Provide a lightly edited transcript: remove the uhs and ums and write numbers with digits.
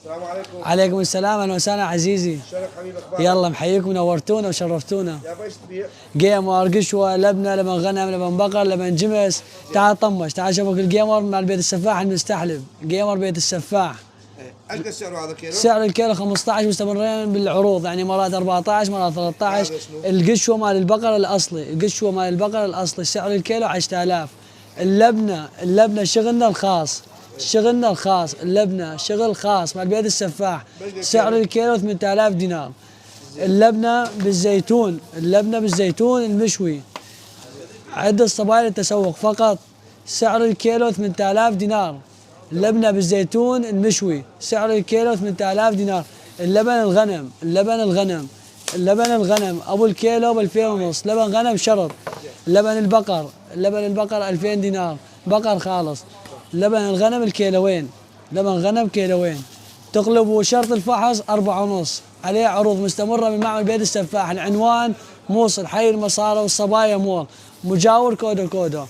السلام عليكم. عليكم السلام، اهلا وسهلا عزيزي. شرف حبيبي، اخبارك؟ يلا محييكم، نورتونا وشرفتونا. يا ايش تبيع؟ جيمر، قشوه، لبنه، لبن غنم، لبن بقر، لبن جمس. تعال طمش، تعال شوفك الجيمر مع البيت السفاح المستحلب. جيمر بيت السفاح. ايش قد سعره هذا كيلو؟ سعر الكيلو 15، مستمرين بالعروض، يعني مرات 14 مرات 13. القشوه مال البقر الاصلي، القشوه مال البقر الاصلي سعر الكيلو 10000. اللبنه شغلنا الخاص، شغلنا الخاص، اللبنه شغل خاص مع البيت السفاح. سعر الكيلو 8000 دينار. اللبنه بالزيتون، اللبنه بالزيتون المشوي عدة الصبايا للتسوق فقط. سعر الكيلو 8000 دينار. اللبنه بالزيتون المشوي سعر الكيلو 8000 دينار. اللبن الغنم، اللبن الغنم ابو الكيلو ب 2500. لبن غنم شرط. لبن البقر 2000 دينار، بقر خالص. لبن الغنم الكيلوين، لبن غنم كيلوين. تقلبوا شرط الفحص 4.5. عليه عروض مستمرة من معمل بيت السفاح. العنوان موصل حي المصارى والصبايا مول، مجاور كودو.